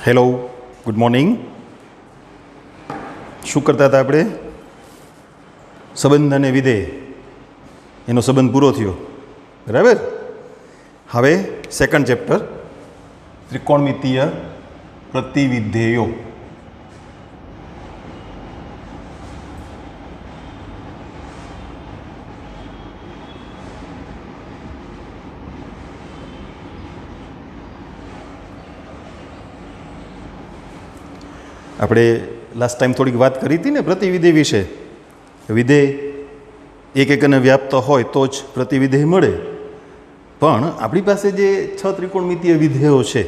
Hello, good morning. શું કરતા હતા આપણે? સંબંધ અને વિધેય, એનો સંબંધ પૂરો થયો, બરાબર. હવે સેકન્ડ ચેપ્ટર, ત્રિકોણમિતીય પ્રતિવિધેયો. આપણે લાસ્ટ ટાઈમ થોડીક વાત કરી હતી ને પ્રતિવિધેય વિશે. વિધેય એક એકને વ્યાપ્ત હોય તો જ પ્રતિવિધેય મળે. પણ આપણી પાસે જે 6 ત્રિકોણમિતીય વિધેયો છે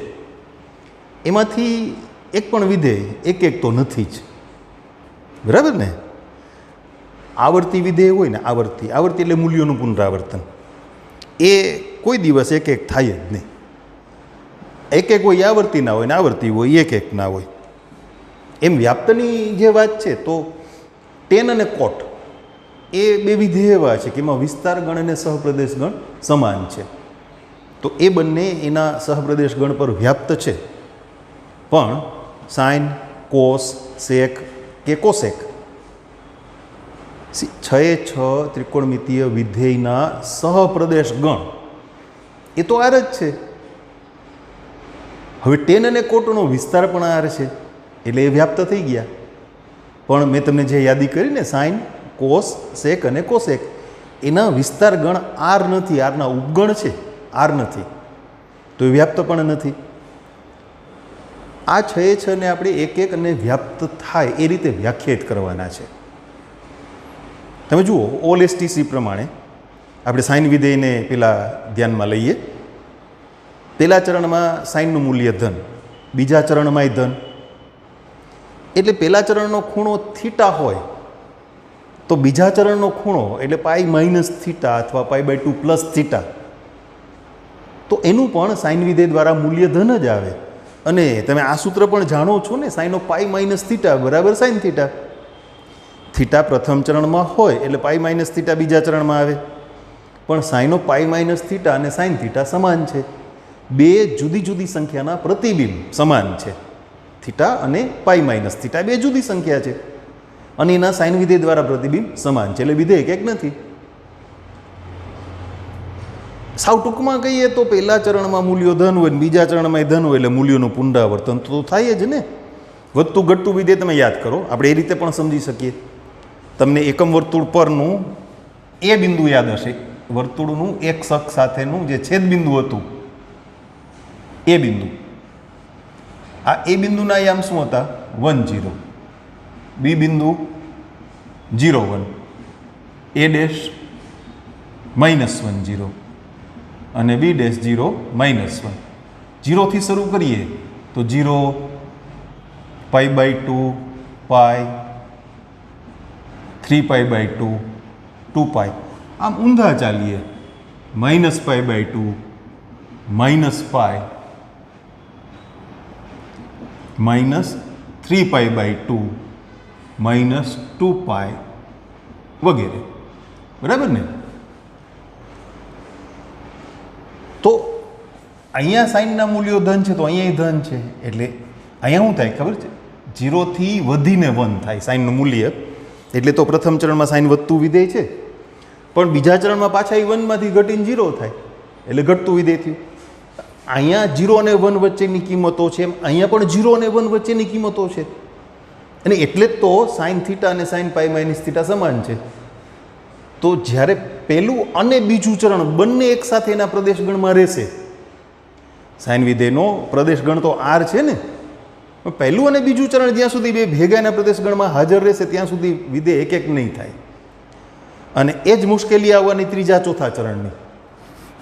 એમાંથી એક પણ વિધેય એક તો નથી જ, બરાબર ને. આવર્તી વિધેય હોય ને, આવર્તી એટલે મૂલ્યોનું પુનરાવર્તન, એ કોઈ દિવસ એક થાય જ નહીં. એક હોય આવર્તી ના હોય ને આવર્તી હોય એક ના હોય. એમ વ્યાપ્તની જે વાત છે તો ટેન અને કોટ એ બે વિધેય એવા છે કે એમાં વિસ્તાર ગણ અને સહપ્રદેશ ગણ સમાન છે. તો એ બંને એના સહપ્રદેશ ગણ પર વ્યાપ્ત છે. પણ સાઇન, કોસ, સેક કે કોસેક, 6 ત્રિકોણમિતીય વિધેયના સહપ્રદેશ ગણ એ તો આર જ છે. હવે ટેન અને કોટનો વિસ્તાર પણ આર છે, એટલે એ વ્યાપ્ત થઈ ગયા. પણ મેં તમને જે યાદી કરી ને, સાઇન, કોસ, સેક અને કોસેક, એના વિસ્તાર ગણ આર નથી, આરના ઉપગણ છે, આર નથી, તો એ વ્યાપ્ત પણ નથી. આ 6 ને આપણે એક અને વ્યાપ્ત થાય એ રીતે વ્યાખ્યાયિત કરવાના છે. તમે જુઓ, OLSTC પ્રમાણે આપણે સાઇન વિધેયને પેલા ધ્યાનમાં લઈએ. પહેલા ચરણમાં સાઇનનું મૂલ્ય ધન, બીજા ચરણમાંય ધન. એટલે પહેલા ચરણનો ખૂણો થીટા હોય તો બીજા ચરણનો ખૂણો એટલે પાઈ માઇનસ થીટા અથવા π/2 પ્લસ થીટા, તો એનું પણ સાઇન વિધેય દ્વારા મૂલ્ય ધન જ આવે. અને તમે આ સૂત્ર પણ જાણો છો ને, sine of pi minus theta બરાબર સાઇન થીટા. થીટા પ્રથમ ચરણમાં હોય એટલે પાઈ માઇનસ થીટા બીજા ચરણમાં આવે. પણ sine of pi minus theta અને સાઇન થીટા સમાન છે. બે જુદી જુદી સંખ્યાના પ્રતિબિંબ સમાન છે. થીટા અને પાઈ માઇનસ થીટા બે જુદી સંખ્યા છે અને એના સાઇન વિધેય દ્વારા પ્રતિબિંબ સમાન છે, એટલે વિધેય એક નથી. સાવ ટૂંકમાં કહીએ તો પહેલા ચરણમાં મૂલ્યો ધન હોય ને બીજા ચરણમાં ધન હોય એટલે મૂલ્યોનું પુનરાવર્તન તો થાય જ ને. વધતું ઘટતું વિધેય તમે યાદ કરો, આપણે એ રીતે પણ સમજી શકીએ. તમને એકમ વર્તુળ પરનું એ બિંદુ યાદ હશે, વર્તુળનું એક અક્ષ સાથેનું જે છેદબિંદુ હતું એ બિંદુ. આ એ બિંદુના યામ શું હતા? 1 0. બી બિંદુ 0 1, એ ડેશ -1 0 અને બી ડેશ 0 -1. 0 થી શરૂ કરીએ તો 0, π/2, પાઈ, 3π/2, 2π. આમ ઊંધા ચાલીએ, -π/2, -π, -3π/2, -2π વગેરે, બરાબર ને. તો અહીંયા સાઇનના મૂલ્યો ધન છે તો અહીંયા ધન છે, એટલે અહીંયા શું થાય ખબર છે? 0 થી વધીને 1 થાય સાઇનનું મૂલ્ય. એટલે તો પ્રથમ ચરણમાં સાઇન વધતું વિધેય છે, પણ બીજા ચરણમાં પાછા એ 1 માંથી ઘટીને 0 થાય એટલે ઘટતું વિધેય થયું. અહીંયા 0 અને 1 વચ્ચેની કિંમતો છે, એમ અહીંયા પણ 0 અને 1 વચ્ચેની કિંમતો છે. અને એટલે જ તો સાઇન થીટા અને સાઇન પાઈ માઇનસ થીટા સમાન છે. તો જ્યારે પહેલું અને બીજું ચરણ બંને એકસાથે એના પ્રદેશગણમાં રહેશે, સાઇન વિધેયનો પ્રદેશગણ તો આર છે ને, પહેલું અને બીજું ચરણ જ્યાં સુધી બે ભેગા એના પ્રદેશગણમાં હાજર રહેશે ત્યાં સુધી વિધેય એક નહીં થાય. અને એ જ મુશ્કેલી આવવાની ત્રીજા ચોથા ચરણની.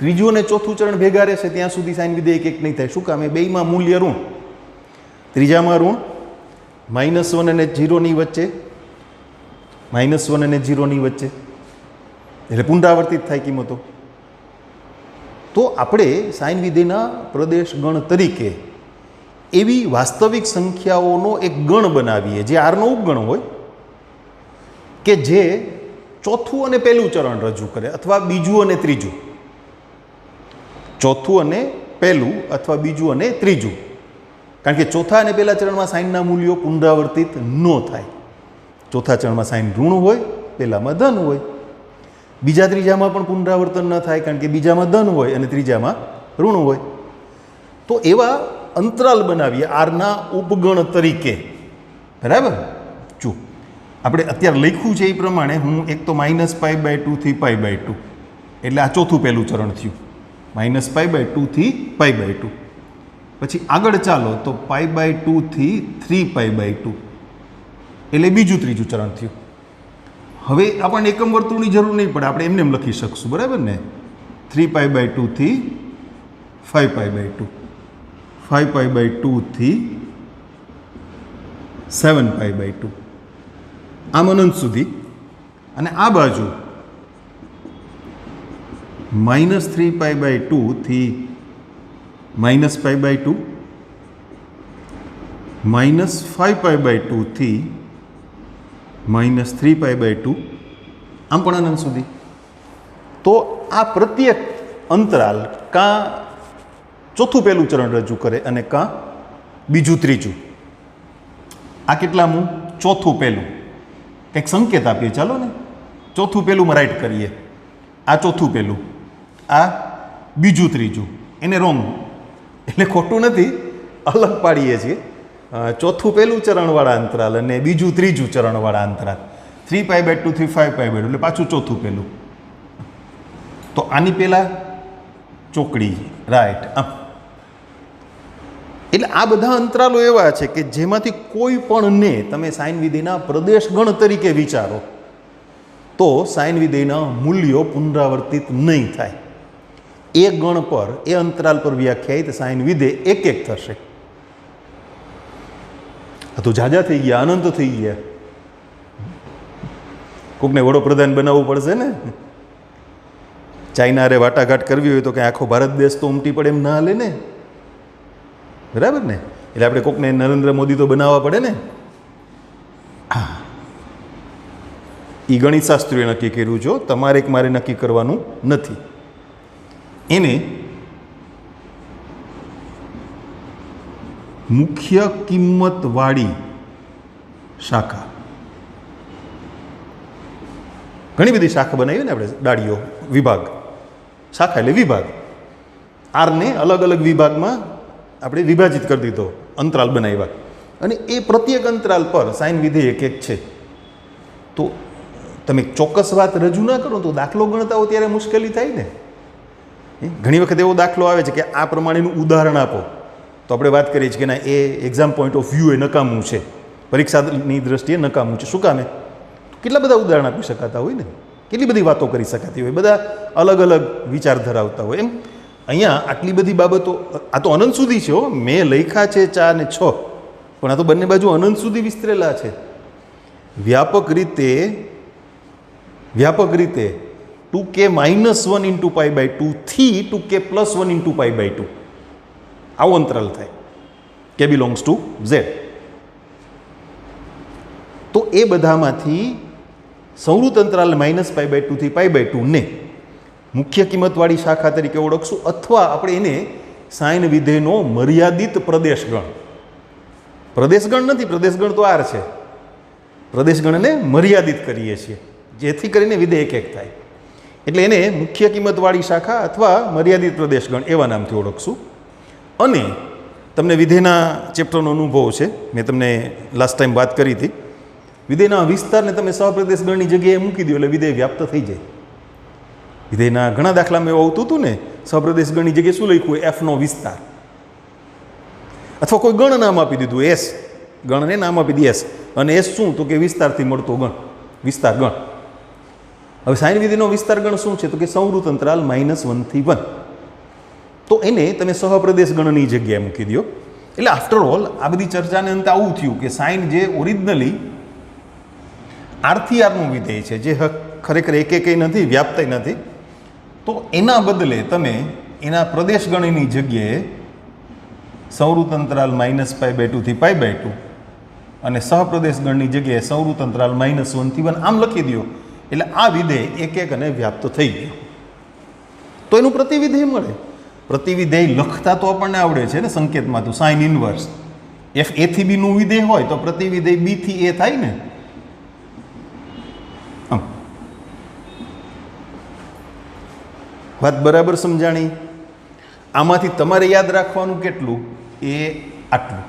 ત્રીજું અને ચોથું ચરણ ભેગા રહેશે ત્યાં સુધી સાઇન વિધેય એક નહીં થાય. શું કામ? એ બેયમાં મૂલ્ય ઋણ. ત્રીજામાં ઋણ, -1 અને 0 ની વચ્ચે, -1 અને 0 ની વચ્ચે, એટલે પુનરાવર્તિત થાય કિંમતો. તો આપણે સાઇન વિધેયના પ્રદેશ ગણ તરીકે એવી વાસ્તવિક સંખ્યાઓનો એક ગણ બનાવીએ જે આરનો ઉપગણ હોય, કે જે ચોથું અને પહેલું ચરણ રજૂ કરે અથવા બીજું અને ત્રીજું. ચોથું અને પહેલું અથવા બીજું અને ત્રીજું કારણ કે ચોથા અને પહેલા ચરણમાં સાઇનના મૂલ્યો પુનરાવર્તિત ન થાય. ચોથા ચરણમાં સાઇન ઋણ હોય, પહેલામાં ધન હોય. બીજા ત્રીજામાં પણ પુનરાવર્તન ન થાય, કારણ કે બીજામાં ધન હોય અને ત્રીજામાં ઋણ હોય. તો એવા અંતરાલ બનાવીએ આરના ઉપગણ તરીકે. બરાબર? જો આપણે અત્યારે લખ્યું છે એ પ્રમાણે હું એક તો -π/2 થી π/2, એટલે આ ચોથું પહેલું ચરણ થયું. -π/2 થી π/2. પછી આગળ ચાલો તો π/2 થી 3π/2, એટલે બીજું ત્રીજું ચરણ થયું. હવે આપણને એકમ વર્તુળની જરૂર નહીં પડે, આપણે એમને એમ લખી શકશું. બરાબર ને? 3π/2 થી 5π/2, 5π/2 થી 7π/2, આમ અનંત સુધી. અને આ બાજુ -3π/2 થી -π/2, -5π/2 થી -3π/2, આમ પણ અનંત સુધી. તો આ પ્રત્યેક અંતરાલ કાં ચોથું પહેલું ચરણ રજૂ કરે અને કાં બીજું ત્રીજું. આ કેટલામું? ચોથું પહેલું. કંઈક સંકેત આપીએ, ચાલો ને. ચોથું પહેલુંમાં રાઈટ કરીએ. આ ચોથું પહેલું, આ બીજું ત્રીજું. એને રોંગ, એટલે ખોટું નથી, અલગ પાડીએ છીએ. ચોથું પહેલું ચરણવાળા અંતરાલ અને બીજું ત્રીજું ચરણવાળા અંતરાલ. 3π/2 થી 5π/2, એટલે પાછું ચોથું પહેલું. તો આની પહેલાં ચોકડી, રાઈટ, આમ. એટલે આ બધા અંતરાલો એવા છે કે જેમાંથી કોઈ પણને તમે સાઇન વિધેયના પ્રદેશગણ તરીકે વિચારો તો સાઇન વિધેયના મૂલ્યો પુનરાવર્તિત નહીં થાય. એ ગણ પર, એ અંતરાલ પર વ્યાખ્યાયિત સાઇન વિધેય એક એક થશે. આ તો જાજા થઈ ગયા, અનંત થઈ ગયા. કોકને વડોપ્રધાન બનાવવું પડશે ને. ચાઇના રે વાટાઘાટ કરવી હોય તો કે આખો ભારત દેશ તો ઉમટી પડે એમ ના હાલે ને. બરાબર ને? એટલે આપણે કોકને નરેન્દ્ર મોદી તો બનાવવા પડે ને. હા, એ ગણિત શાસ્ત્રીએ નક્કી કર્યું છે, તમારે એક મારે નક્કી કરવાનું નથી. એને મુખ્ય કિંમતવાળી શાખા, ઘણી બધી શાખા બનાવી ને આપણે, ડાળીઓ, વિભાગ. શાખા એટલે વિભાગ. આરને અલગ અલગ વિભાગમાં આપણે વિભાજિત કરી દીધો, અંતરાલ બનાવ્યા. અને એ પ્રત્યેક અંતરાલ પર સાઇન વિધેય એક એક છે. તો તમે ચોક્કસ વાત રજૂ ના કરો તો દાખલો ગણતા હો ત્યારે મુશ્કેલી થાય ને. ઘણી વખત એવો દાખલો આવે છે કે આ પ્રમાણેનું ઉદાહરણ આપો, તો આપણે વાત કરીએ છીએ કે ના, એ એક્ઝામ પોઈન્ટ ઓફ વ્યૂ એ નકામું છે, પરીક્ષાની દ્રષ્ટિએ નકામું છે. શું કામે? કેટલા બધા ઉદાહરણ આપી શકાતા હોય ને, કેટલી બધી વાતો કરી શકાતી હોય, બધા અલગ અલગ વિચાર ધરાવતા હોય. એમ અહીંયા આટલી બધી બાબતો, આ તો અનંત સુધી છે. મેં લખ્યા છે 4 અને 6, પણ આ તો બંને બાજુ અનંત સુધી વિસ્તરેલા છે. વ્યાપક રીતે 2k - 1 × π/2 થી 2k + 1 × π/2 આવો અંતરાલ થાય. k belongs to z. તો એ બધામાંથી સંવૃત અંતરાલ -π/2 થી π/2 ને મુખ્ય કિંમતવાળી શાખા તરીકે ઓળખશું, અથવા આપણે એને સાઇન વિધેયનો મર્યાદિત પ્રદેશગણ. પ્રદેશગણ નથી, પ્રદેશગણ તો આર છે. પ્રદેશગણને મર્યાદિત કરીએ છીએ, જેથી કરીને વિધેય એક એક થાય. એટલે એને મુખ્ય કિંમતવાળી શાખા અથવા મર્યાદિત પ્રદેશગણ એવા નામથી ઓળખશું. અને તમને વિધેયના ચેપ્ટરનો અનુભવ છે, મેં તમને લાસ્ટ ટાઈમ વાત કરી હતી. વિધેયના વિસ્તારને તમે સહપ્રદેશગણની જગ્યાએ મૂકી દો એટલે વિધેય વ્યાપ્ત થઈ જાય. વિધેયના ઘણા દાખલામાં એવું આવતું હતું ને, સહપ્રદેશગણની જગ્યાએ શું લખ્યું હોય? એફનો વિસ્તાર. અથવા કોઈ ગણ નામ આપી દીધું, એસ. ગણને નામ આપી દી એસ. અને એસ શું? તો કે વિસ્તારથી મળતો ગણ, વિસ્તાર ગણ. હવે સાઇન વિધેયનો વિસ્તાર ગણ શું છે? તો કે સંવૃત અંતરાલ -1 થી 1. તો એને તમે સહપ્રદેશ ગણની જગ્યાએ મૂકી દો. એટલે આફ્ટર ઓલ આ બધી ચર્ચાને અંતે આવું થયું કે સાઇન જે ઓરિજિનલી આરથી આરનું વિધેય છે, જે ખરેખર એક એક નથી, વ્યાપ્તય નથી, તો એના બદલે તમે એના પ્રદેશ ગણની જગ્યાએ સંવૃત અંતરાલ -π/2 થી π/2 અને સહપ્રદેશ ગણની જગ્યાએ સંવૃત અંતરાલ -1 થી 1 આમ લખી દો. એટલે આ વિધેય એક એક અને વ્યાપ્ત થઈ ગયું. તો એનું પ્રતિવિધેય મળે. પ્રતિવિધેય લખતા તો આપણને આવડે છે ને, સંકેતમાં તો સાઇન ઇનવર્સ. એફ એ થી બીનું વિધેય હોય તો પ્રતિવિધેય બી થી એ થાય ને. વાત બરાબર સમજાણી? આમાંથી તમારે યાદ રાખવાનું કેટલું? એ આટલું.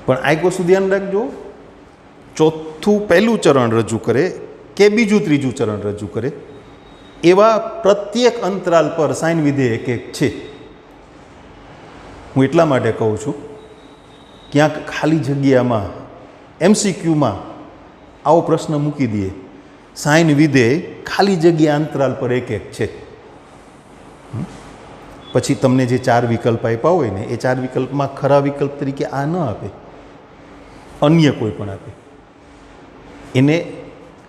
પણ આ વસ્તુ ધ્યાન રાખજો, ચોથું પહેલું ચરણ રજૂ કરે કે બીજું ત્રીજું ચરણ રજૂ કરે એવા પ્રત્યેક અંતરાલ પર સાઇન વિધેય એક એક છે. હું એટલા માટે કહું છું, ક્યાંક ખાલી જગ્યામાં MCQમાં આવો પ્રશ્ન મૂકી દઈએ, સાઇન વિધેય ખાલી જગ્યા અંતરાલ પર એક એક છે. પછી તમને જે 4 વિકલ્પ આપ્યા હોય ને એ 4 વિકલ્પમાં ખરા વિકલ્પ તરીકે આ ન આપે, અન્ય કોઈ પણ આપે.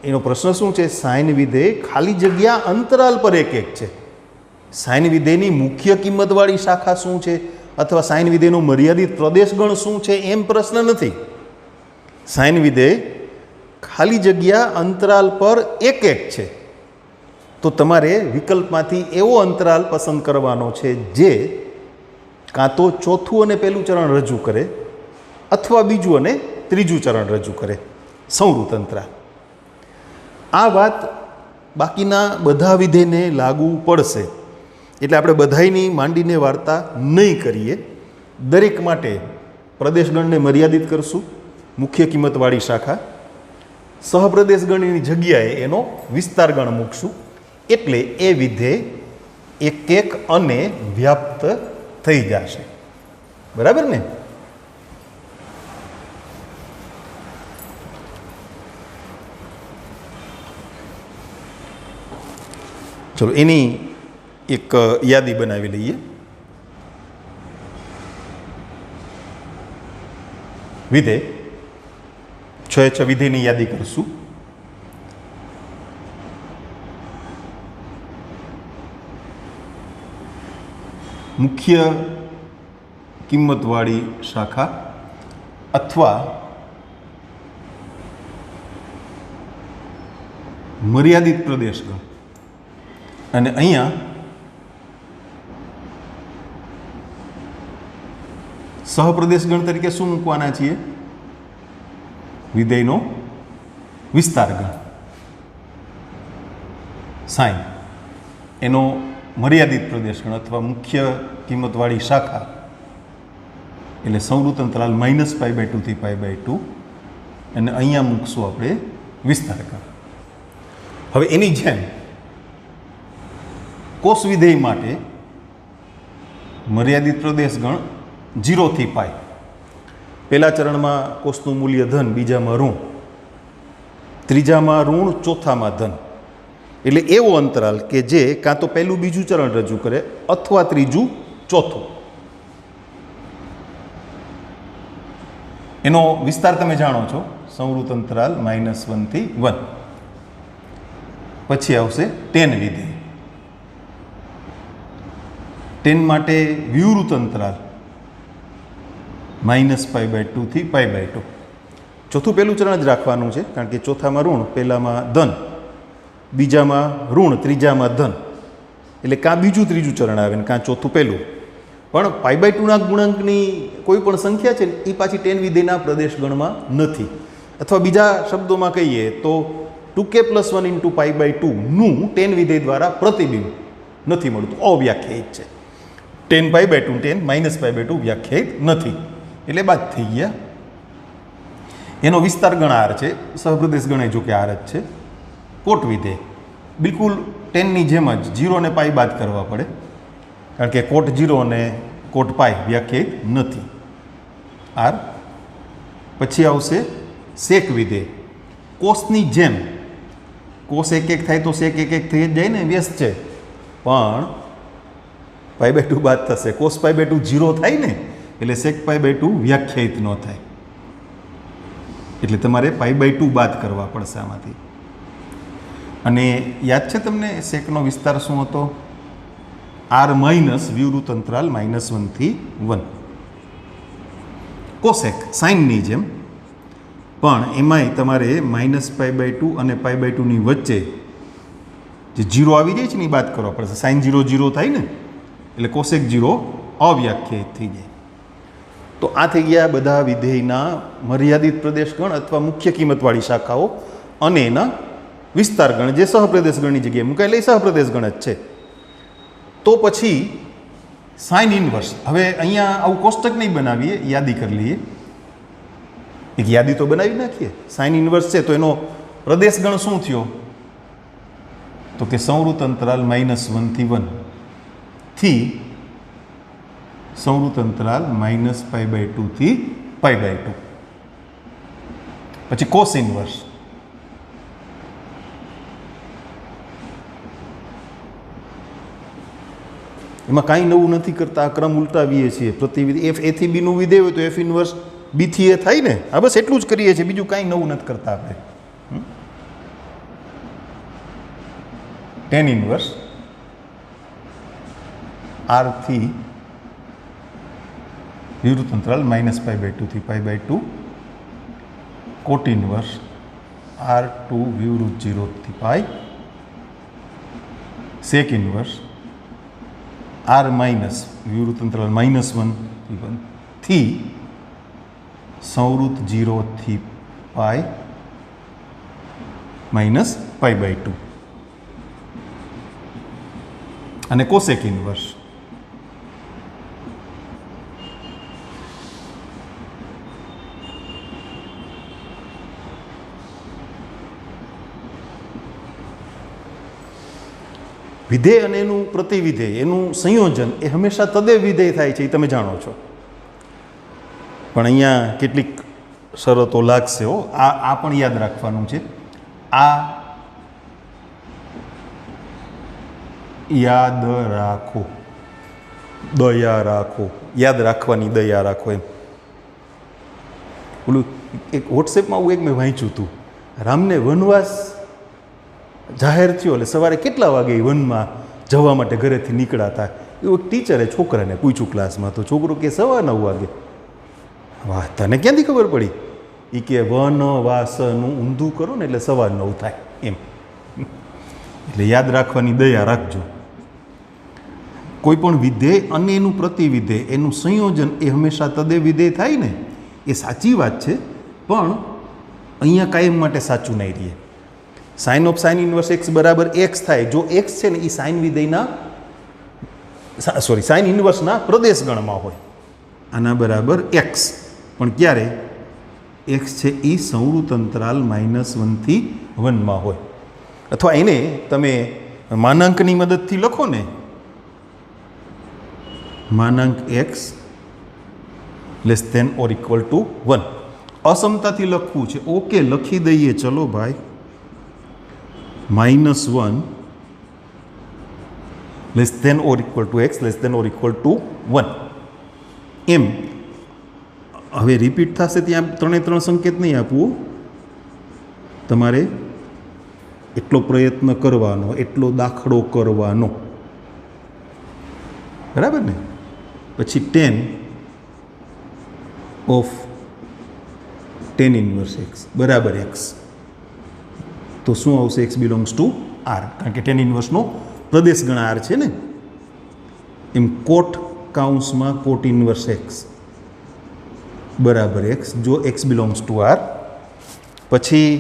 એનો પ્રશ્ન શું છે? સાઇન વિધેય ખાલી જગ્યા અંતરાલ પર એક એક છે. સાઇન વિધેયની મુખ્ય કિંમતવાળી શાખા શું છે અથવા સાઇન વિધેયનો મર્યાદિત પ્રદેશગણ શું છે એમ પ્રશ્ન નથી. સાઇન વિધેય ખાલી જગ્યા અંતરાલ પર એક એક છે. તો તમારે વિકલ્પમાંથી એવો અંતરાલ પસંદ કરવાનો છે જે કાં તો ચોથું અને પહેલું ચરણ રજૂ કરે અથવા બીજું અને ત્રીજું ચરણ રજૂ કરે, સંવૃત અંતરાલ. આ વાત બાકીના બધા વિધેયને લાગુ પડશે. એટલે આપણે બધાયની માંડીને વાર્તા નહીં કરીએ. દરેક માટે પ્રદેશગણને મર્યાદિત કરશું, મુખ્ય કિંમતવાળી શાખા, સહપ્રદેશગણની જગ્યાએ એનો વિસ્તાર ગણ મૂકશું. એટલે એ વિધેય એક એક અને વ્યાપ્ત થઈ જશે. બરાબર ને? ચલો એની એક યાદી બનાવી લઈએ. વિધેય 6 વિધેયની યાદી કરશું. મુખ્ય કિંમતવાળી શાખા અથવા મર્યાદિત પ્રદેશગણ. અને અહીંયા સહપ્રદેશગણ તરીકે શું મૂકવાના છીએ? વિધેયનો વિસ્તાર ગણ, સાઇન. એનો મર્યાદિત પ્રદેશગણ અથવા મુખ્ય કિંમતવાળી શાખા એટલે સંવૃત અંતરાલ -π/2 થી π/2. અને અહીંયા મૂકશું આપણે વિસ્તાર ગણ. હવે એની જેમ કોષ વિધેય માટે મર્યાદિત પ્રદેશગણ 0 થી π. પહેલા ચરણમાં કોષનું મૂલ્ય ધન, બીજામાં ઋણ, ત્રીજામાં ઋણ, ચોથામાં ધન. એટલે એવો અંતરાલ કે જે કાં તો પહેલું બીજું ચરણ રજૂ કરે અથવા ત્રીજું ચોથું. એનો વિસ્તાર તમે જાણો છો, સંવૃત અંતરાલ -1 થી 1. પછી આવશે tan વિધેય. tan માટે વિવૃત અંતરાલ -π/2 થી π/2. ચોથું પહેલું ચરણ જ રાખવાનું છે, કારણ કે ચોથામાં ઋણ, પહેલામાં ધન, બીજામાં ઋણ, ત્રીજામાં ધન. એટલે કાં બીજું ત્રીજું ચરણ આવે ને કાં ચોથું પહેલું. પણ π/2ના ગુણાંકની કોઈ પણ સંખ્યા છે ને એ પાછી tan વિધેયના પ્રદેશગણમાં નથી. અથવા બીજા શબ્દોમાં કહીએ તો 2k + 1 × π/2 નું tan વિધેય દ્વારા પ્રતિબિંબ નથી મળતું, અવ્યાખ્યાયિત છે. tan π/2, tan -π/2 વ્યાખ્યાયિત નથી, એટલે બાદ થઈ ગયા. એનો વિસ્તાર ગણ R છે, સહપ્રદેશ ગણે જો કે R જ છે. કોટ વિધેય બિલકુલ ટેનની જેમ જ 0 ને π બાદ કરવા પડે, કારણ કે કોટ 0 અને કોટ π વ્યાખ્યાયિત નથી. R. પછી આવશે સેક વિધેય. કોષની જેમ કોષ એક એક થાય તો સેક એક એક થઈ જ જાય ને, વ્યસ્ત છે. પણ π/2 બાદ થશે, કોસ π/2 0 થાય ને, એટલે સેક π/2 વ્યાખ્યાયિત ન થાય. એટલે તમારે π/2 બાદ કરવા પડશે આમાંથી. અને યાદ છે તમને સેકનો વિસ્તાર શું હતો? R - વિવૃત અંતરાલ -1 થી 1. કોસેક સાઇનની જેમ, પણ એમાંય તમારે -π/2 અને π/2 ની વચ્ચે જે 0 આવી જાય છે ને એ બાદ કરવા પડશે. સાઇન 0 0 થાય ને એટલે કોસેક 0 અવ્યાખ્યાયિત થઈ જાય. તો આ થઈ ગયા બધા વિધેયના મર્યાદિત પ્રદેશગણ અથવા મુખ્ય કિંમતવાળી શાખાઓ અને એના વિસ્તારગણ જે સહપ્રદેશગણની જગ્યાએ મુકાયેલા એ સહપ્રદેશગણ જ છે. તો પછી સાઇન ઇનવર્સ. હવે અહીંયા આવું કોષ્ટક નહીં બનાવીએ, યાદી કરી લઈએ. એક યાદી તો બનાવી નાખીએ. સાઇન ઇનવર્સ છે તો એનો પ્રદેશગણ શું થયો? તો કે સંવૃત અંતરાલ -1 થી 1 થી સંવૃત અંતરાલ -π/2 થી π/2. પછી કોસ ઇનવર્સ. એમાં કાંઈ નવું નથી કરતા, આ ક્રમ ઉલટાવીએ છીએ. પ્રતિવિધ એફ એ થી બીનું વિધેય હોય તો એફ ઇનવર્સ બી થી એ થાય ને. હા, બસ એટલું જ કરીએ છીએ, બીજું કાંઈ નવું નથી કરતા આપણે. ટેન ઇનવર્સ આર થી વિવૃત અંતરાલ -π/2 થી π/2. કોટ ઇનવર્સ R2 વિવૃત 0 થી π. સેક ઇનવર્સ R માઇનસ વિવૃત અંતરાલ -1 થી 1 થી સંવૃત 0 થી π -π/2. અને કોસેક ઇનવર્સ વિધેય અને એનું પ્રતિવિધેય, એનું સંયોજન એ હંમેશા તદેવ વિધેય થાય છે, એ તમે જાણો છો. પણ અહીંયા કેટલીક શરતો લાગશે હો. આ પણ યાદ રાખવાનું છે. આ યાદ રાખો, દયા રાખો, યાદ રાખવાની દયા રાખો એમ. ઓલું એક વોટ્સએપમાં આવું એક મેં વાંચ્યું હતું. રામને વનવાસ જાહેર થયો એટલે સવારે કેટલા વાગે વનમાં જવા માટે ઘરેથી નીકળાતા એવું એક ટીચરે છોકરાને પૂછ્યું ક્લાસમાં. તો છોકરો કે 9:15 વાગે. વાહ, તને ક્યાંથી ખબર પડી? એ કે વનવાસનું ઊંધું કરો ને એટલે 9:15 થાય એમ. એટલે યાદ રાખવાની દયા રાખજો. કોઈ પણ વિધેય અને એનું પ્રતિવિધેય, એનું સંયોજન એ હંમેશા તદેવ વિધેય થાય ને, એ સાચી વાત છે. પણ અહીંયા કાયમ માટે સાચું નહીં રહે. Sine of sine inverse x બરાબર એક્સ થાય જો એક્સ છે ને એ સાઇન વિધેયના સાઇન ઇનવર્સના પ્રદેશગણમાં હોય. આના બરાબર એક્સ, પણ ક્યારે? એક્સ છે એ સંવૃત અંતરાલ -1 થી 1 હોય. અથવા એને તમે માનાંકની મદદથી લખો ને, માનાંક X less than or equal to 1. અસમતાથી લખવું છે, ઓકે લખી દઈએ. ચલો ભાઈ, -1 less than or equal to X less than or equal to 1 એમ. હવે રિપીટ થશે ત્યાં 3 સંકેત નહીં આપવું. તમારે એટલો પ્રયત્ન કરવાનો, એટલો દાખલો કરવાનો, બરાબર ને? પછી 10 ઓફ 10 ઇન્વર્સ એક્સ બરાબર એક્સ. તો શું આવશે? એક્સ બિલોંગ્સ ટુ આર, કારણ કે 10 ઇન્વર્સનો પ્રદેશ ગણ આર છે ને. એમ કોટ કાઉન્સમાં કોટ ઇન્વર્સ એક્સ બરાબર એક્સ જો એક્સ બિલોંગ્સ ટુ આર. પછી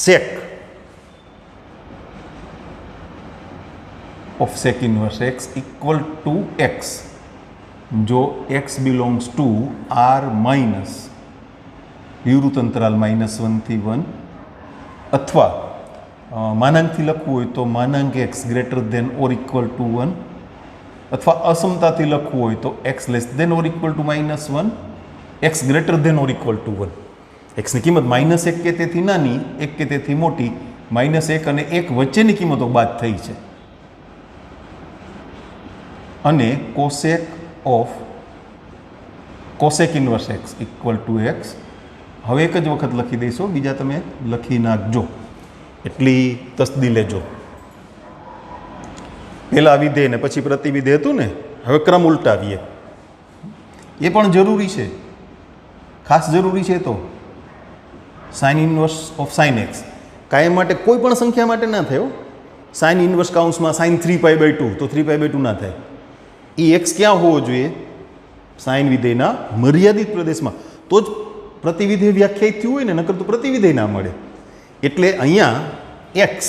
sec of sec inverse X equal to X જો X belongs to R minus વિવૃત અંતરાલ -1 થી 1, અથવા માનાંકથી લખવું હોય તો માનાંક X greater than or equal to 1, અથવા અસમતાથી લખવું હોય તો X less than or equal to -1, X greater than or equal to 1. એક્સની કિંમત -1 કે તેથી નાની, 1 કે તેથી મોટી, -1 અને 1 વચ્ચેની કિંમતો બાદ થઈ છે. અને cosec of cosec inverse X equal to x. હવે એક જ વખત લખી દઈશું, બીજા તમે લખી નાખજો, એટલી તસદી લેજો. પહેલાં વિધેય ને પછી પ્રતિવિધેય હતું ને, હવે ક્રમ ઉલટાવીએ. એ પણ જરૂરી છે, ખાસ જરૂરી છે. તો sign inverse of sine x કાયમ માટે કોઈ પણ સંખ્યા માટે ના થયો. સાઇન ઇન્વર્સ કાઉન્સમાં સાઇન 3π/2 તો 3π/2 ના થાય. એ એક્સ ક્યાં હોવો જોઈએ? સાઇન વિધેયના મર્યાદિત પ્રદેશમાં, તો જ પ્રતિવિધેય વ્યાખ્યાયિત થયું હોય ને, નકર તો પ્રતિવિધેય ના મળે. એટલે અહીંયા એક્સ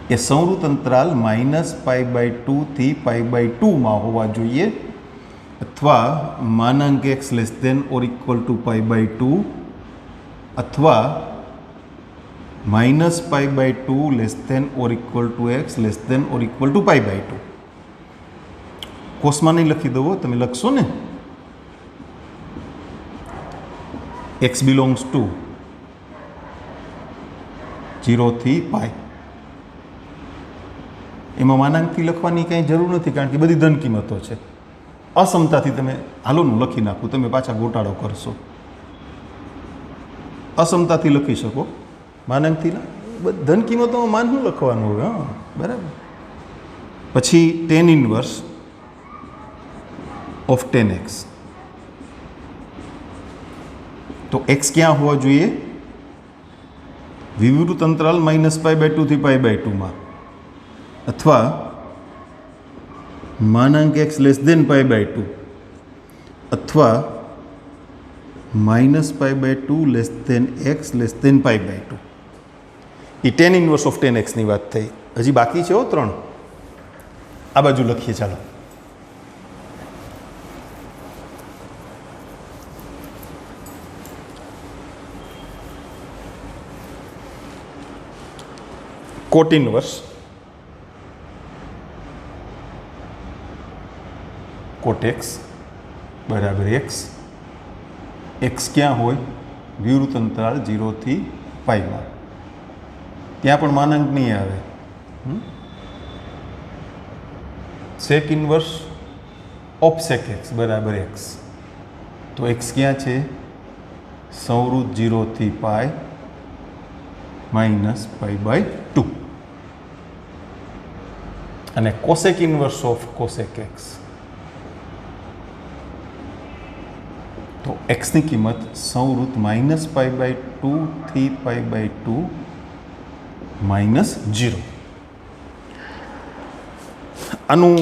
એ સંવૃત અંતરાલ -π/2 થી π/2 માં હોવા જોઈએ, અથવા માનાંક x less than or equal to π/2, અથવા -π/2 less than or equal to x less than or equal to π/2. કોષમાં નહીં લખી દો, તમે લખશો ને x બિલોંગ્સ ટુ 0 થી π. એમાં માનાંકથી લખવાની કંઈ જરૂર નથી, કારણ કે બધી ધન કિંમતો છે. અસમતાથી તમે હાલોનું લખી નાખું, તમે પાછા ગોટાળો કરશો. અસમતાથી લખી શકો, માનાંકથી ધન કિંમતોમાં માન શું લખવાનું હોય? હા, બરાબર. પછી tan inverse of tan x. તો x ક્યાં હોવા જોઈએ? વિવૃત અંતરાલ -π/2 થી π/2 માં, અથવા માનાંક x લેસ દેન π/2, અથવા -π/2 less than x less than π/2. એ tan inverse of tan x ની વાત થઈ. હજી બાકી છે 3. આ બાજુ લખીએ, ચાલો. કોટ ઇન્વર્સ કોટ x બરાબર x. x ક્યાં હોય? વિવૃત અંતરાળ 0 થી π માં. ત્યાં પણ માનાંક નહીં આવે. Sec inverse of sec x બરાબર x. તો x ક્યાં છે? સંવૃત 0 થી π -π/2. અને cosec inverse of cosec x. તો x ની કિંમત સંવૃત -π/2 થી π/2 -0. આનું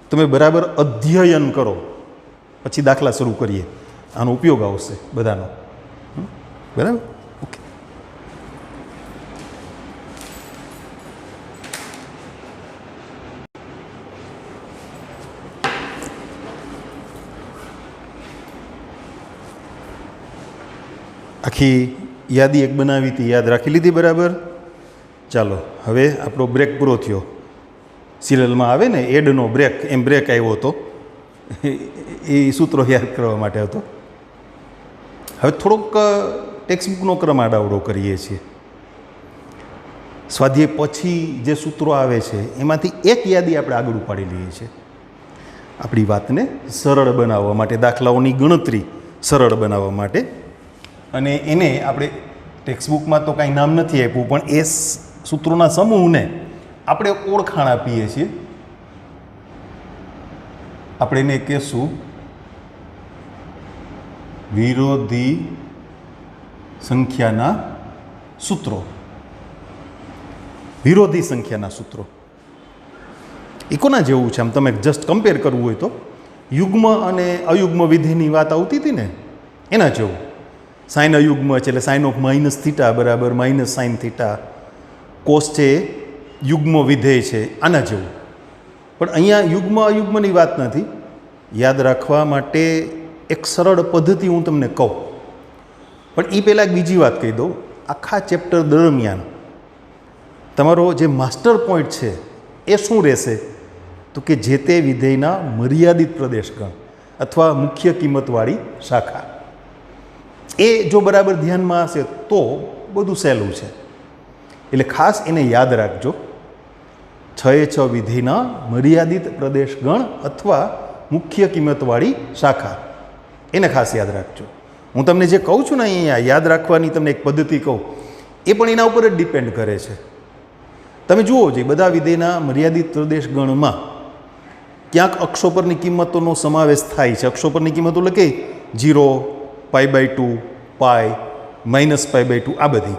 તમે બરાબર અધ્યયન કરો, પછી દાખલા શરૂ કરીએ. આનો ઉપયોગ આવશે બધાનો. બરાબર, ઓકે. આખી યાદી એક બનાવી હતી, યાદ રાખી લીધી બરાબર. ચાલો, હવે આપણો બ્રેક પૂરો થયો. સિરિયલમાં આવે ને એડનો બ્રેક, એમ બ્રેક આવ્યો હતો. એ સૂત્રો યાદ કરવા માટે હતો. હવે થોડોક ટેક્સ્ટબુકનો ક્રમ આડાવડો કરીએ છીએ. સ્વાધ્યાય પછી જે સૂત્રો આવે છે એમાંથી એક યાદી આપણે આગળ ઉપાડી લઈએ છીએ, આપણી વાતને સરળ બનાવવા માટે, દાખલાઓની ગણતરી સરળ બનાવવા માટે. અને એને આપણે ટેક્સ્ટબુકમાં તો કાંઈ નામ નથી આપ્યું, પણ એ સૂત્રોના સમૂહને આપણે ઓળખાણ આપીએ છીએ. આપણે એને કહેશું વિરોધી સંખ્યાના સૂત્રો. વિરોધી સંખ્યાના સૂત્રો એ કોના જેવું છે? આમ તમે જસ્ટ કમ્પેર કરવું હોય તો યુગ્મ અને અયુગ્મ વિધેયની વાત આવતી હતી ને, એના જેવું. સાઇન અયુગ્મ છે એટલે સાઇન ઓફ -θ બરાબર -sin θ. કોસ છે યુગ્મ વિધેય છે, આના જેવું. પણ અહીંયા યુગ્મ અયુગ્મની વાત નથી. યાદ રાખવા માટે એક સરળ પદ્ધતિ હું તમને કહું, પણ એ પહેલાં એક બીજી વાત કહી દઉં. આખા ચેપ્ટર દરમિયાન તમારો જે માસ્ટર પોઈન્ટ છે એ શું રહેશે? તો કે જે તે વિધેયના મર્યાદિત પ્રદેશગણ અથવા મુખ્ય કિંમતવાળી શાખા. એ જો બરાબર ધ્યાનમાં હશે તો બધું સહેલું છે. એટલે ખાસ એને યાદ રાખજો. 6 વિધેયના મર્યાદિત પ્રદેશગણ અથવા મુખ્ય કિંમતવાળી શાખા, એને ખાસ યાદ રાખજો. હું તમને જે કહું છું ને અહીંયા યાદ રાખવાની તમને એક પદ્ધતિ કહું, એ પણ એના ઉપર જ ડિપેન્ડ કરે છે. તમે જુઓ જે બધા વિધેયના મર્યાદિત પ્રદેશગણમાં ક્યાંક અક્ષો પરની કિંમતોનો સમાવેશ થાય છે. અક્ષો પરની કિંમતો એટલે કે 0, π/2, π, -π/2, આ બધી.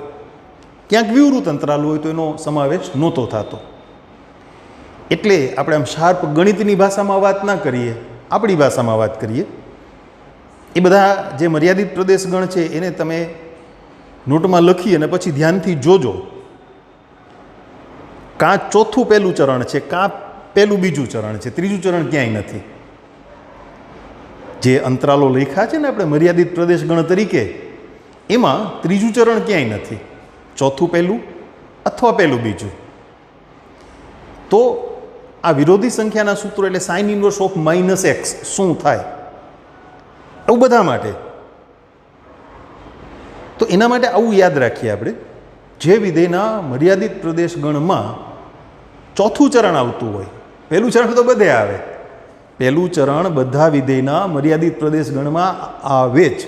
ક્યાંક વિવૃત અંતરાલ હોય તો એનો સમાવેશ નહોતો થતો. એટલે આપણે આમ શાર્પ ગણિતની ભાષામાં વાત ના કરીએ, આપણી ભાષામાં વાત કરીએ. એ બધા જે મર્યાદિત પ્રદેશગણ છે એને તમે નોટમાં લખી અને પછી ધ્યાનથી જોજો. કાં ચોથું પહેલું ચરણ છે, કાં પહેલું બીજું ચરણ છે, ત્રીજું ચરણ ક્યાંય નથી. જે અંતરાલો લખ્યા છે ને આપણે મર્યાદિત પ્રદેશગણ તરીકે, એમાં ત્રીજું ચરણ ક્યાંય નથી, ચોથું પહેલું અથવા પહેલું બીજું. તો આ વિરોધી સંખ્યાના સૂત્રો એટલે સાઇન ઇન્વર્સ ઓફ -x શું થાય, આવું બધા માટે. તો એના માટે આવું યાદ રાખીએ આપણે, જે વિધેયના મર્યાદિત પ્રદેશગણમાં ચોથું ચરણ આવતું હોય, પહેલું ચરણ તો બધે આવે, પહેલું ચરણ બધા વિધેયના મર્યાદિત પ્રદેશગણમાં આવે જ,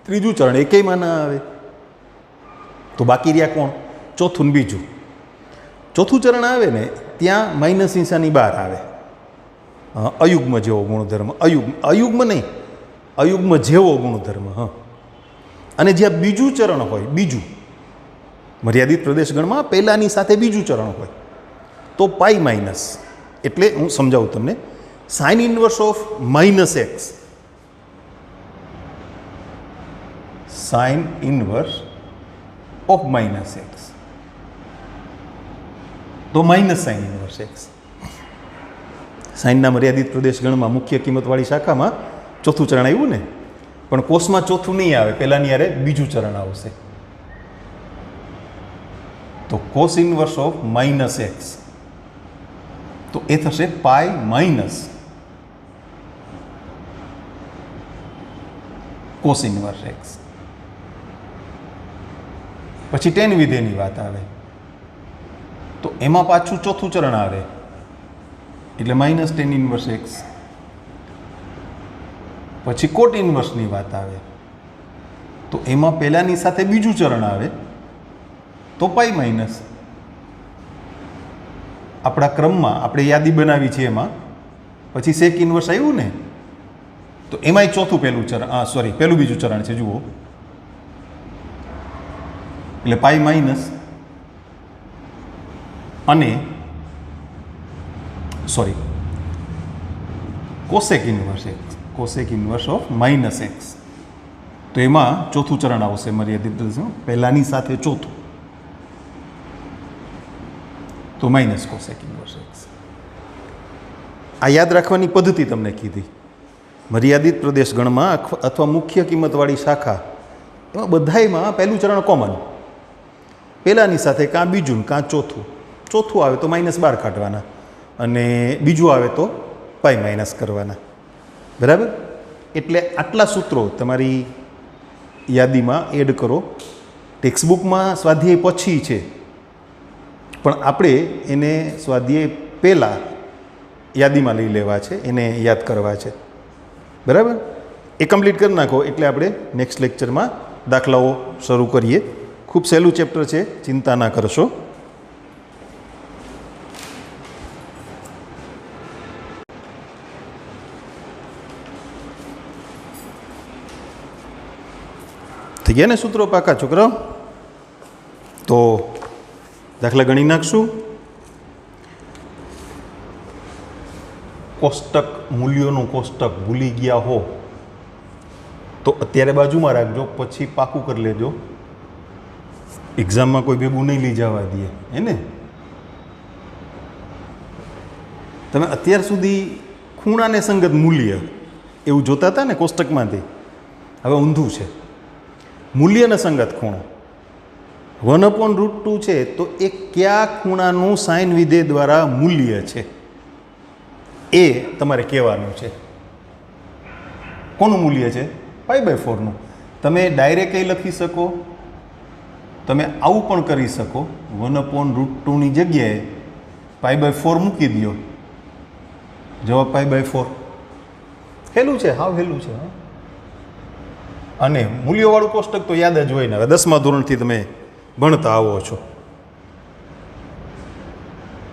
ત્રીજું ચરણ એકેયમાં ના આવે. તો બાકી રહ્યા કોણ? ચોથું ને બીજું. ચોથું ચરણ આવે ને ત્યાં માઇનસ નિશાની બહાર આવે, અયુગ્મ જેવો ગુણધર્મ, અયુગ્મ નહીં, અયુગ્મ જેવો ગુણધર્મ. હા, અને જ્યાં બીજું ચરણ હોય, બીજું મર્યાદિત પ્રદેશગણમાં પહેલાની સાથે બીજું ચરણ હોય તો પાઈ માઇનસ. એટલે હું સમજાવું તમને, sign inverse of -x, sign inverse of -x તો માઇનસ સાઇન ઇન્વર્સ x. સાઇનના મર્યાદિત પ્રદેશગણમાં મુખ્ય કિંમતવાળી શાખામાં ચોથું ચરણ આવ્યું ને, પણ કોષમાં ચોથું નહીં આવે, પહેલાની યારે બીજું ચરણ આવશે. તો કોસ ઇન્વર્સ ઓફ -x તો એ થશે પાઈ માઇનસ કોસ ઇન્વર્સ x. પછી ટેન વિધેયની વાત આવે તો એમાં પાછું ચોથું ચરણ આવે એટલે -tan ઇન્વર્સ x. પછી કોટ ઇન્વર્સની વાત આવે તો એમાં પહેલાની સાથે બીજું ચરણ આવે તો પાઈ માઇનસ. આપણા ક્રમમાં આપણે યાદી બનાવી છે એમાં પછી સેક ઇન્વર્સ આવ્યું ને, તો એમાંય ચોથું પહેલું ચરણ, પહેલું બીજું ચરણ છે, જુઓ. એટલે પાઈ માઇનસ અને cosec inverse x, cosec inverse of -x. તો એમાં ચોથું ચરણ આવશે મર્યાદિત પહેલાની સાથે ચોથું, તો માઇનસ કોસેક ઇન્વર્સ x. આ યાદ રાખવાની પદ્ધતિ તમને કીધી. મર્યાદિત પ્રદેશગણમાં અથવા મુખ્ય કિંમતવાળી શાખા એમાં બધાયમાં પહેલું ચરણ કોમન, પહેલાની સાથે કાં બીજું કાં ચોથું. ચોથું આવે તો -12 કાઢવાના અને બીજું આવે તો પાઈ માઇનસ કરવાના. બરાબર? એટલે આટલા સૂત્રો તમારી યાદીમાં એડ કરો. ટેક્સ્ટબુકમાં સ્વાધ્યાય પછી છે, પણ આપણે એને સ્વાધ્યાય પહેલાં યાદીમાં લઈ લેવા છે, એને યાદ કરવા છે. બરાબર? એ કમ્પ્લીટ કરી નાખો એટલે આપણે નેક્સ્ટ લેક્ચરમાં દાખલાઓ શરૂ કરીએ. ખૂબ સહેલું ચેપ્ટર છે, ચિંતા ના કરશો. થઈ ગયા ને સૂત્રો પાકા છોકરાઓ? તો દાખલા ગણી નાખશું. કોષ્ટક, મૂલ્યોનું કોષ્ટક ભૂલી ગયા હો તો અત્યારે બાજુમાં રાખજો, પછી પાકું કરી લેજો. એક્ઝામમાં કોઈ ભેગું નહીં લઈ જવા દે, હે ને? તમે અત્યાર સુધી ખૂણાને સંગત મૂલ્ય એવું જોતા હતા ને કોષ્ટકમાંથી, હવે ઊંધું છે. મૂલ્યને સંગત ખૂણો 1/√2 છે તો એ કયા ખૂણાનું સાઇન વિધેય દ્વારા મૂલ્ય છે એ તમારે કહેવાનું છે. કોનું મૂલ્ય છે? π/4નું. તમે ડાયરેક્ટ લખી શકો, તમે આવું પણ કરી શકો, 1/√2ની જગ્યાએ π/4 મૂકી દો, જવાબ π/4. હેલું છે, હાવ હેલું છે. અને મૂલ્યોવાળું કોષ્ટક તો યાદ જ હોય ને, હવે 10મા ધોરણથી તમે ભણતા આવો છો.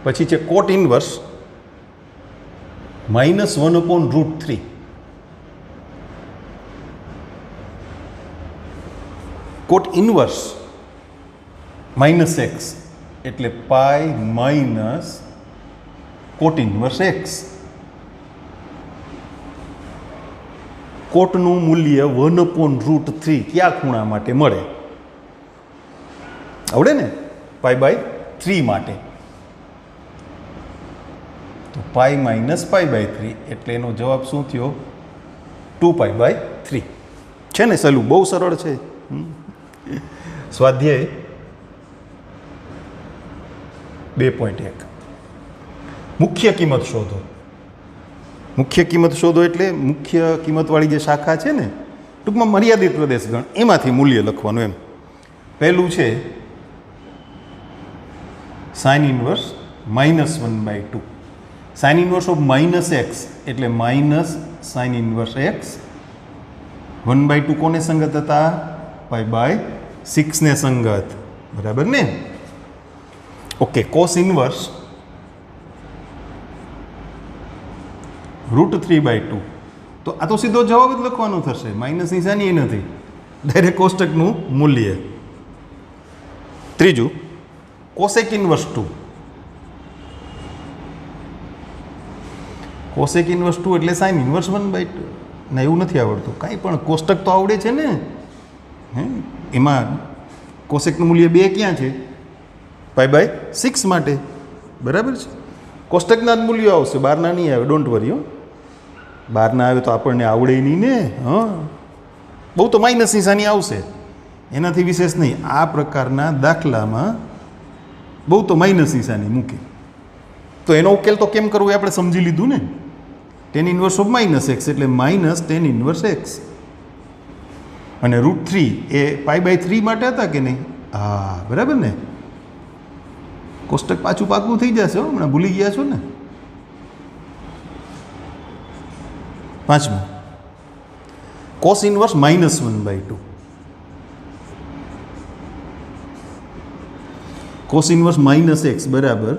પછી છે cot inverse -1/√3. Cot inverse minus X એટલે pi minus cot inverse X. કોટનું મૂલ્ય 1/√3 કયા ખૂણા માટે મળે? આવડે ને? π/3 માટે. તો પાઈ માઇનસ π/3 એટલે એનો જવાબ શું થયો? 2π/3 છે ને? સહેલું, બહુ સરળ છે. સ્વાધ્યાય 2.1 મુખ્ય કિંમત શોધો. મુખ્ય કિંમત શોધો એટલે મુખ્ય કિંમતવાળી જે શાખા છે ને, ટૂંકમાં મર્યાદિત પ્રદેશ ગણ, એમાંથી મૂલ્ય લખવાનું એમ. પહેલું છે sine inverse -1/2. Sign inverse of -x એટલે માઇનસ સાઇન ઇન્વર્સ x. 1/2 કોને સંગત હતા? π/6 ને સંગત. બરાબર ને? ઓકે. Cos inverse √3/2. તો આ તો સીધો જવાબ જ લખવાનો થશે, માઇનસ નિશાની નથી, ડાયરેક્ટ કોષ્ટકનું મૂલ્ય. ત્રીજું કોસેક ઇન્વર્સ 2. કોસેક ઇન્વર્સ 2 એટલે સાઇન ઇન્વર્સ 1/2. ના, એવું નથી આવડતું. કાંઈ પણ કોષ્ટક તો આવડે છે ને. એમાં કોસેકનું મૂલ્ય 2 ક્યાં છે? π/6 માટે. બરાબર છે? કોષ્ટકના જ મૂલ્યો આવશે, બહારના નહીં આવે. Don't worry. બહારના આવે તો આપણને આવડે નહીં ને. બહુ તો માઇનસ નિશાની આવશે, એનાથી વિશેષ નહીં. આ પ્રકારના દાખલામાં બહુ તો માઇનસ નિશાની મૂકે. તો એનો ઉકેલ તો કેમ કરવો એ આપણે સમજી લીધું ને. tan ઇન્વર્સ ઓફ -x એટલે માઇનસ tan ઇન્વર્સ x. અને √3 એ π/3 માટે હતા કે નહીં? હા, બરાબર ને? કોષ્ટક પાછું પાકું થઈ જશે, હમણાં ભૂલી ગયા છો ને. પાંચમું cos inverse -1/2. Cos inverse -x બરાબર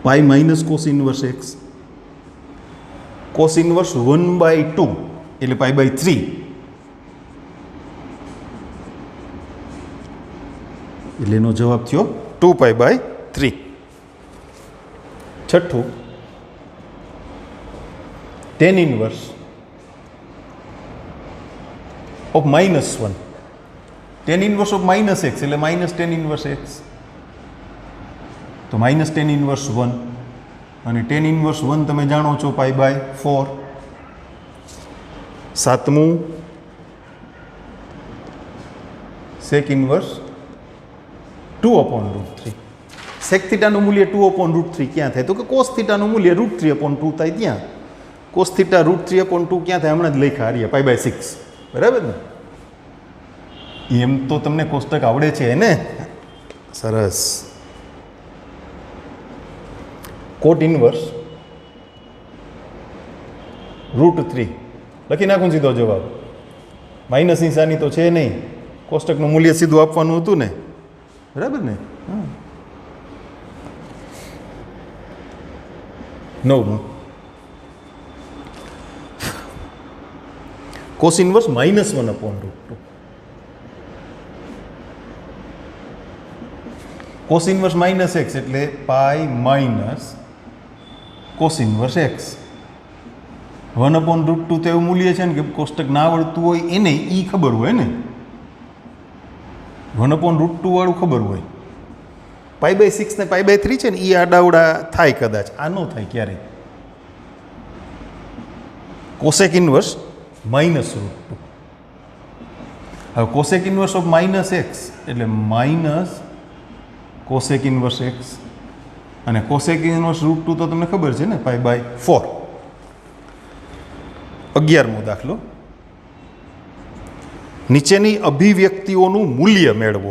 પાઈ minus cos inverse x. Cos inverse 1/2 એટલે π/3 એટલે એનો જવાબ થયો 2π/3. છઠ્ઠું tan inverse of -1. tan inverse of -x એટલે માઇનસ tan ઇન્વર્સ x. તો માઇનસ tan ઇન્વર્સ 1 અને tan ઇન્વર્સ 1 તમે જાણો છો π/4. સાતમું સેક ઇન્વર્સ 2/√3. સેક થીટાનું મૂલ્ય 2/√3 ક્યાં થાય? તો કે કોસ થીટાનું મૂલ્ય √3/2 થાય ત્યાં. કોસ થીટા √3/2 ક્યાં થાય? હમણાં જ લખ્યા હારીએ π/6. બરાબર ને? એમ તો તમને કોષ્ટક આવડે છે ને? સરસ. કોટ ઇન્વર્સ √3 લખી નાખું સીધો જવાબ. માઇનસ નિશાની તો છે નહીં, કોષ્ટકનું મૂલ્ય સીધું આપવાનું હતું ને. બરાબર ને? નવમું cos inverse -1/√2. Cos inverse -x એટલે pi minus cos inverse x. 1/√2 તો એવું મૂલ્ય છે ને કે કોષ્ટક ના આવડતું હોય એને ઈ ખબર હોય ને. 1/√2 વાળું ખબર હોય. π/6 ને π/3 છે ને એ આડાવડા થાય કદાચ, આ ન થાય ક્યારેય. Cosec inverse -√2. હવે કોસેક ઇન્વર્સ ઓફ -x એટલે માઇનસ કોસેક ઇન્વર્સ x અને કોસેક ઇન્વર્સ √2 તો તમને ખબર છે ને, π/4. 11મો દાખલો નીચેની અભિવ્યક્તિઓનું મૂલ્ય મેળવો.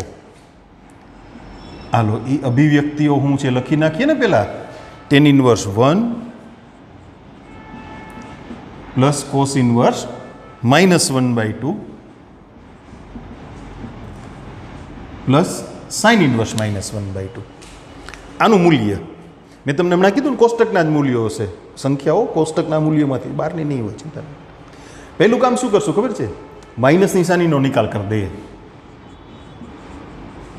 હાલો, એ અભિવ્યક્તિઓ શું છે લખી નાખીએ ને. પહેલા tan inverse 1 plus cos inverse -1/2 plus sine inverse -1/2. આનું મૂલ્ય મેં તમને હમણાં કીધું ને, કોષ્ટકના જ મૂલ્યો હશે. સંખ્યાઓ કોષ્ટકના મૂલ્યોમાંથી બહારની નહીં હોય. ચિંતા. પહેલું કામ શું કરશું ખબર છે? માઇનસ નિશાનીનો નિકાલ કરી દઈએ.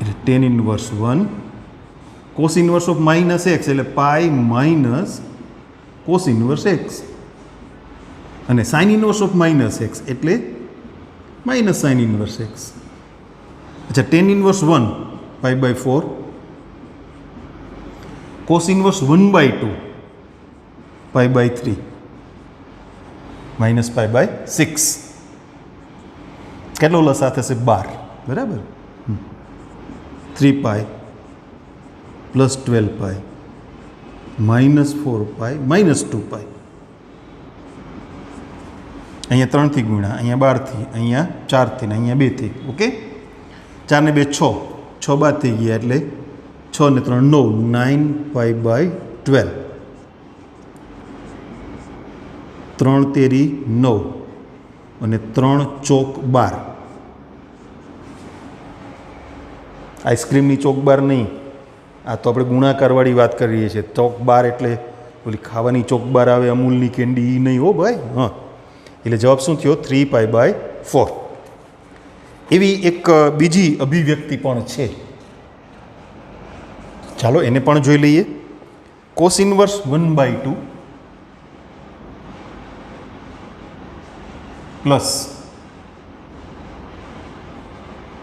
એટલે tan inverse 1 cos inverse of minus X એટલે pi minus cos inverse X અને sine inverse of minus X એટલે માઇનસ સાઇન ઇન્વર્સ એક્સ. અચ્છા tan inverse 1 pi by 4 cos inverse 1/2 pi by 3 minus pi by 6 કેટલો લસા થશે 12 બરાબર. 3 pi plus 12 pi minus 4 pi minus 2 pi. અહીંયા 3થી ગુણ્યા, અહીંયા 12થી, અહીંયા 4થી ને અહીંયા 2થી. ઓકે 4 ને 2 6, 6 બાદ થઈ ગયા એટલે 6 ને 3 9, 9 પાઈ બાય 12. 3 તેરી 9 અને 3 ચોક 12. આઈસ્ક્રીમની ચોક 12 નહીં, આ તો આપણે ગુણાકારવાળી વાત કરીએ છીએ. ચોક 12 એટલે ઓલી ખાવાની ચોક 12 આવે અમૂલની કેન્ડી એ નહીં હો ભાઈ. હા એટલે જવાબ શું થયો 3 પાઈ બાય 4. એવી એક બીજી અભિવ્યક્તિ પણ છે, ચાલો એને પણ જોઈ લઈએ. Cos inverse 1/2 plus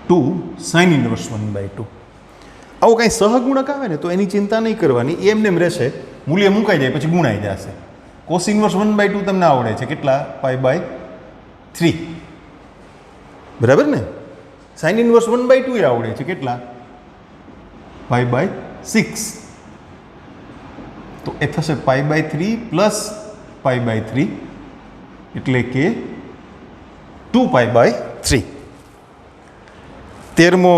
2 sine inverse 1/2. આવું કાંઈ સહગુણક આવે ને તો એની ચિંતા નહીં કરવાની, એમને એમ રહેશે, મૂલ્ય મુકાઈ જાય પછી ગુણાઈ જશે. કોસ ઇન્વર્સ 1/2 તમને આવડે છે કેટલા? પાઈ બાય 3 બરાબર ને. સાઇન ઇન્વર્સ 1/2 એ આવડે છે કેટલા? Pi by 6. તો એ થશે pi by 3 plus pi by 3 એટલે કે 2 પાઈ બાય 3. 13મો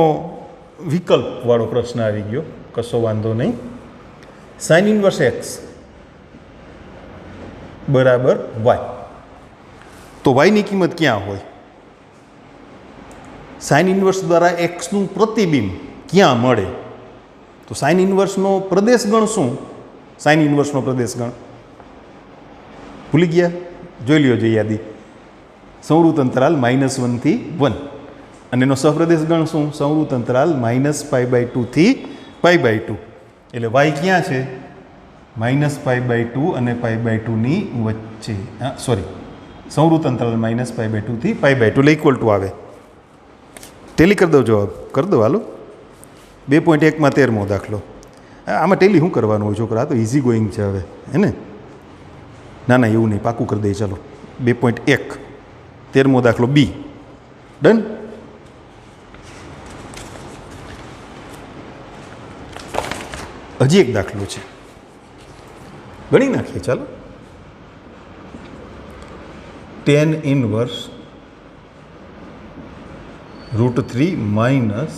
વિકલ્પવાળો પ્રશ્ન આવી ગયો, કશો વાંધો નહીં. સાઇન ઇન્વર્સ એક્સ બરાબર વાય. તો વાયની કિંમત ક્યાં હોય? સાઇન ઇન્વર્સ દ્વારા એક્સનું પ્રતિબિંબ ક્યાં મળે? તો સાઇન ઇન્વર્સનો પ્રદેશ ગણ શું? સાઇન ઇન્વર્સનો પ્રદેશ ગણ ભૂલી ગયા? જોઈ લ્યો જે યાદી. સંવૃત અંતરાલ -1 થી 1 અને એનો સહપ્રદેશ ગણ શું? સંવૃત અંતરાલ -π/2 થી π/2. એટલે વાય ક્યાં છે? -π/2 અને π/2 ની વચ્ચે. સોરી, સંવૃત અંતરાલ -π/2 થી π/2 એટલે ઇક્વલ ટુ આવે. ટેલી કરી દો, જવાબ કરી દો. હાલો 2.1 માં 13મો દાખલો. આમાં ટેલી શું કરવાનું હોય છોકરા? આ તો ઇઝી ગોઈંગ છે હવે, હે ને? ના ના એવું નહીં, પાકું કરી દઈએ. ચાલો 2.1 13મો દાખલો બી. ડન. હજી એક દાખલો છે, ગણી નાખીએ. ચાલો 10 ઇન્વર્સ √3 માઇનસ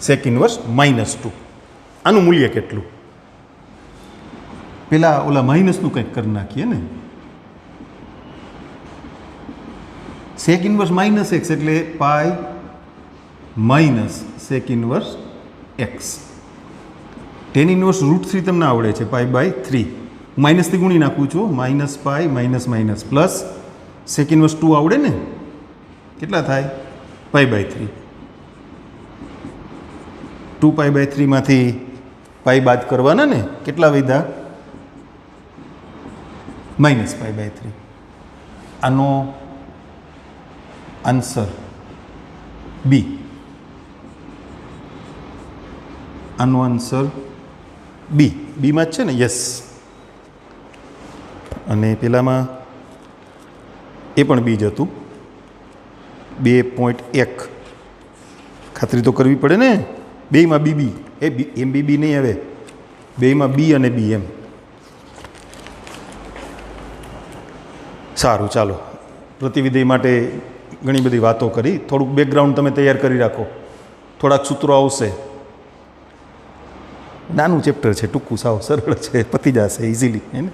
સેક ઇન્વર્સ -2. આનું મૂલ્ય કેટલું? પેલા ઓલા માઇનસનું કંઈક કરી નાખીએ ને. સેક ઇન્વર્સ -x એટલે pi minus sec inverse x. 10 inverse √3 તમને આવડે છે પાઈ બાય 3. હું માઇનસથી ગુણી નાખું છું. Minus pi minus minus plus sec inverse 2 આવડે ને, કેટલા થાય? પાઈ બાય 3. 2 પાઈ બાય 3 માંથી પાઈ બાદ કરવાના ને, કેટલા વધ્યા? -π/3. આનો આન્સર બી. આનો આન્સર બી. બીમાં જ છે ને? યસ. અને પેલામાં એ પણ બી જ હતું. 2.1 ખાતરી તો કરવી પડે ને. બેયમાં બીબી એ એમ બીબી નહીં આવે, બેયમાં બી અને બી એમ. સારું, ચાલો પ્રતિવિધેય માટે ઘણી બધી વાતો કરી. થોડુંક બેકગ્રાઉન્ડ તમે તૈયાર કરી રાખો, થોડાક સૂત્રો આવશે. નાનું ચેપ્ટર છે, ટૂંકું સાવ સરળ છે, પતી જશે ઇઝીલી, હે ને?